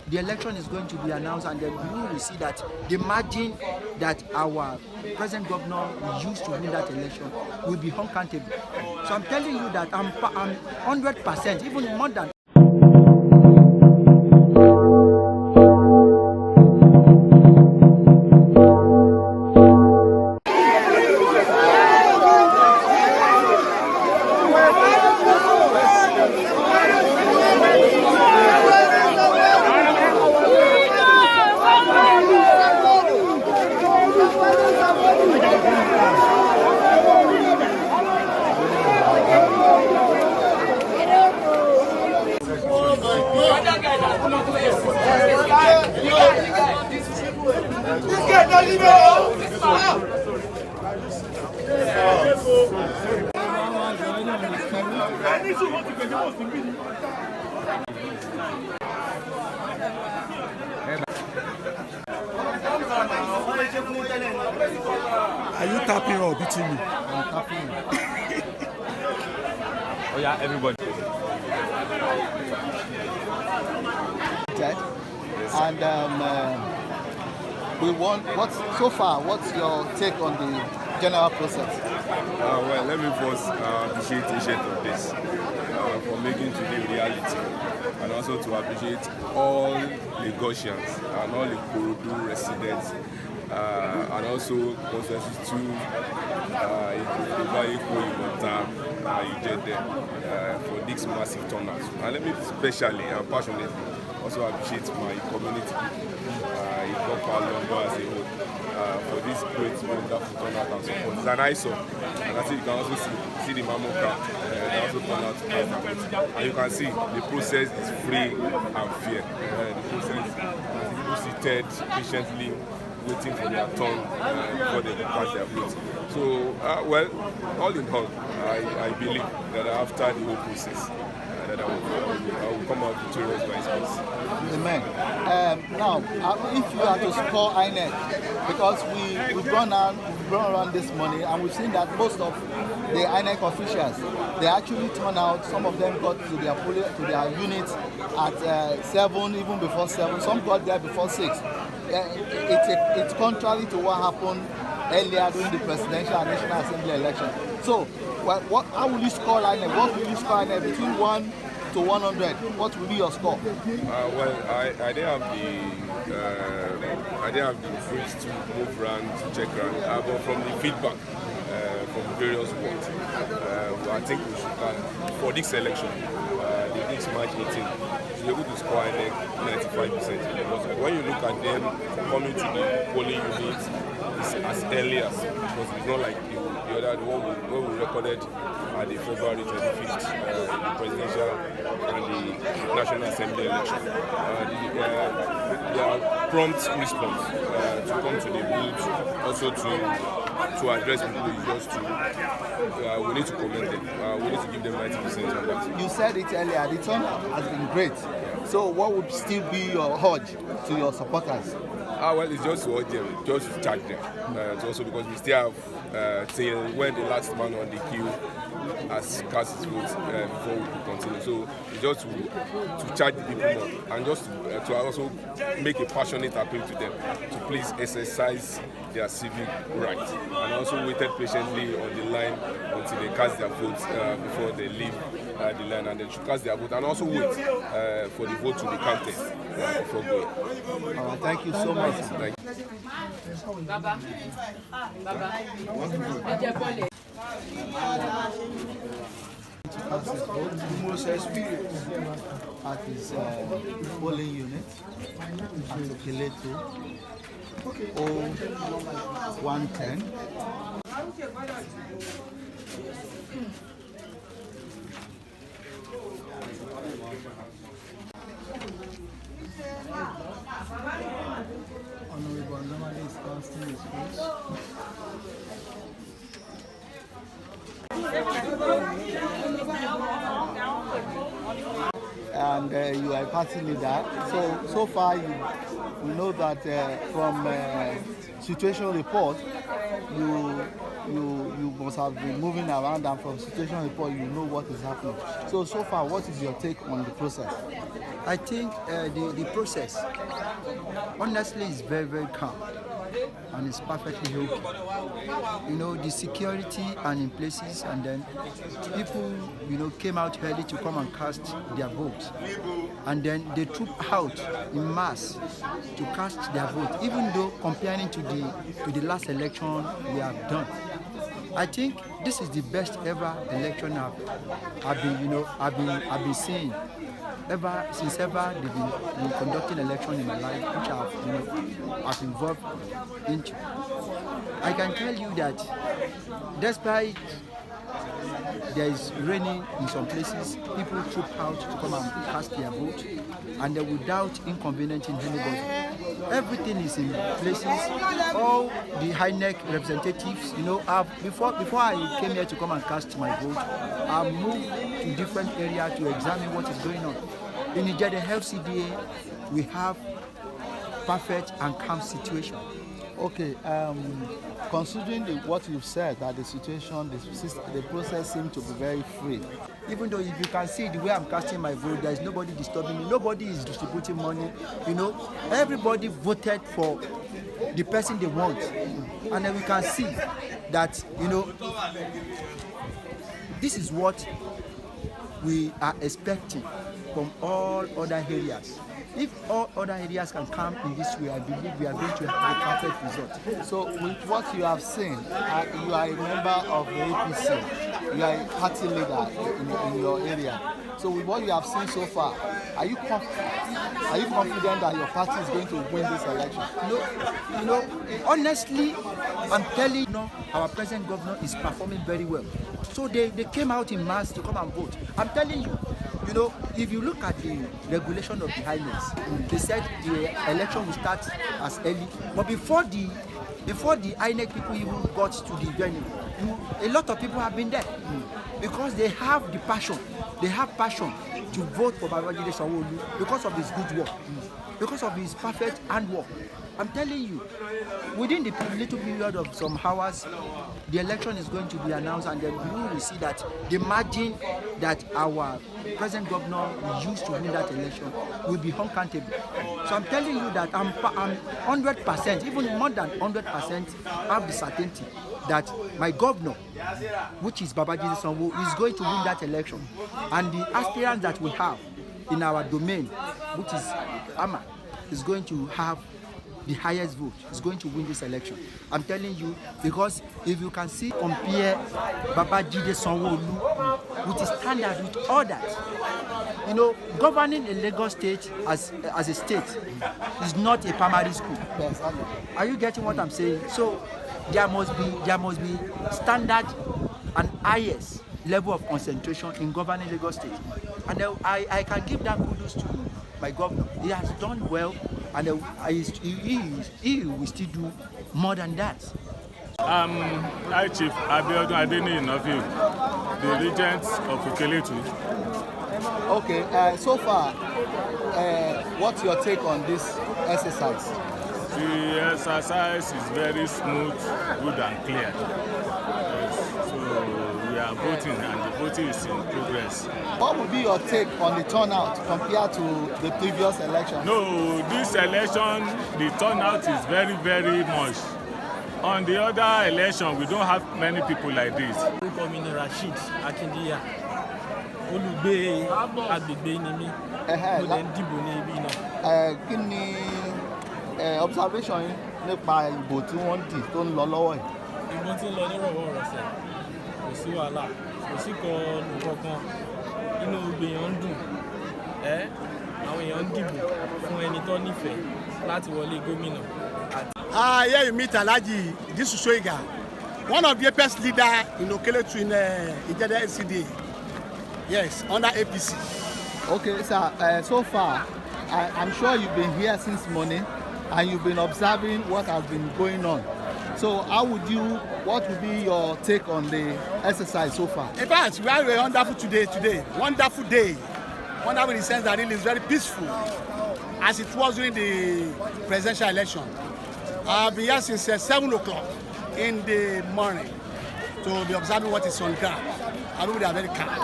the election is going to be announced, and then we will see that the margin that our present governor used to win that election will be uncountable. So I'm telling you that I'm 100%, even more than. Are you tapping or beating me? I'm tapping. Oh yeah, everybody. And we want what's your take on the general process? Well, let me first appreciate Ijede of this for making today reality, and also to appreciate all Lagosians and all Ikorodu residents, and also constituencies to Ijede for this massive turnout. And let me especially and passionately also appreciate my community, Igopa Londo as a whole, for this great wonderful turnout and support. It's an eyesore, and I think you can also see the Mamo crowd. They also turn out to cast their votes. And you can see the process is free and fair. The process, people seated patiently waiting for their turn before they cast their votes. So, well, all in all, I believe that after the whole process, that I will come out victorious by his grace. Amen. Now, if you are to score INEC, because we've gone around this morning, and we've seen that most of the INEC officials, they actually turn out. Some of them got to their units at 7, even before 7. Some got there before 6. It's contrary to what happened earlier during the presidential and national assembly election. So, how will you score INEC? What will you score INEC between 1 to 100? What will be your score? Well, I didn't have the fruits to move around, to check around, but from the feedback from various wards, I think we should for this election, the next March 18, be able to score INEC 95%. Because when you look at them coming to the polling units, it's as early as, because it's not like the one we recorded at the February 25th, the presidential and the National Assembly election. Their prompt response to come to the booth, also to address people is just to, we need to commend them. We need to give them 90% on that. You said it earlier, the turnout has been great. So what would still be your urge to your supporters? Well, it's just to urge them, just to charge them. Also because we still have till when the last man on the queue has cast his vote before we could continue. So it's just to charge the people more, and just to also make a passionate appeal to them to please exercise their civic rights, and also waited patiently on the line until they cast their votes before they leave the line, and they should cast their vote, and also wait for the vote to be counted before going. Thank you so much. Thank you. Baba. The most experienced at his polling unit at Okileto 0110. Honorable Onamade is casting his votes. and you are a party leader. So far, you know that from situation report, you must have been moving around, and from situation report, you know what is happening. So far, what is your take on the process? I think the process, honestly, is very, very calm, and it's perfectly okay. You know, the security and in places, and then people, you know, came out early to come and cast their votes, and then they trooped out in mass to cast their vote, even though comparing to the last election we have done. I think this is the best ever election I've been seeing. Since they've been conducting election in my life, which I've involved into. I can tell you that despite there is raining in some places, people troop out to come and cast their vote, and without inconveniencing anybody. Everything is in places. All the high neck representatives, you know, before I came here to come and cast my vote, I moved to different areas to examine what is going on. In Ijede LCDA, we have perfect and calm situation. Okay, considering what you've said, that the situation, the process seems to be very free. Even though if you can see the way I'm casting my vote, there is nobody disturbing me, nobody is distributing money, you know, everybody voted for the person they want. And then we can see that, you know, this is what we are expecting from all other areas. If all other areas can come in this way, I believe we are going to have a perfect result. So with what you have seen, you are a member of the APC, you are a party leader in your area. So with what you have seen so far, are you confident that your party is going to win this election? You know, honestly, I'm telling you, our present governor is performing very well. So they came out in mass to come and vote. I'm telling you, you know, if you look at the regulation of the Highness, they said the election will start as early. But before the INEC people even got to the venue, a lot of people have been there because they have the passion. They have passion to vote for Babajide Sanwoolu because of his good work, because of his perfect handwork. I'm telling you, within the little period of some hours, the election is going to be announced, and then we will see that the margin that our present governor used to win that election will be uncountable. So I'm telling you that I'm 100%, even more than 100%, have the certainty that my governor, which is Babajide Sanwoolu, is going to win that election. And the aspirants that we have in our domain, which is Ahmed, is going to have the highest vote, is going to win this election. I'm telling you, because if you can see, compare Babajide Sanwoolu with his standard with others. You know, governing a Lagos state as a state is not a primary school. Yes, are you getting what I'm saying? So there must be standard and highest level of concentration in governing Lagos state. And I can give that kudos to my governor. He has done well, and he will still do more than that. Hi Chief Abiodun the regent of Ikorodu. Okay, so far, what's your take on this exercise? The exercise is very smooth, good and clear. Yes, so we are voting, and the voting is in progress. What would be your take on the turnout compared to the previous election? No, this election, the turnout is very, very much. On the other election, we don't have many people like this. Rashid Akindiya, olùgbé agbègbè ni mí, mo dẹ̀ ń dìbò ní ibi náà. Kí ni observation yín nípa ìbò tí wọ́n dì tó ń lọ lọ́wọ́ yìí? Ìbò tí ń lọ nírọ̀wọ́rọ̀sẹ̀, kò sí wàhálà, kò sí kọlù kankan, inú gbogbo èèyàn ń dùn. Àwọn èèyàn ń dìbò fún ẹni tó nífẹ̀ẹ́ láti wọlé gómìnà. Here you meet Alhaji Isusoiga, one of the best leaders in Okeletu in Ijede LCDA. Yes, under APC. Okay, sir. So far, I'm sure you've been here since morning, and you've been observing what has been going on. So, what would be your take on the exercise so far? In fact, we are wonderful today. Wonderful day. wonderful in the sense that really is very peaceful, as it was during the presidential election. I've been here since 7 o'clock in the morning to be observing what is on ground. I know they are very calm.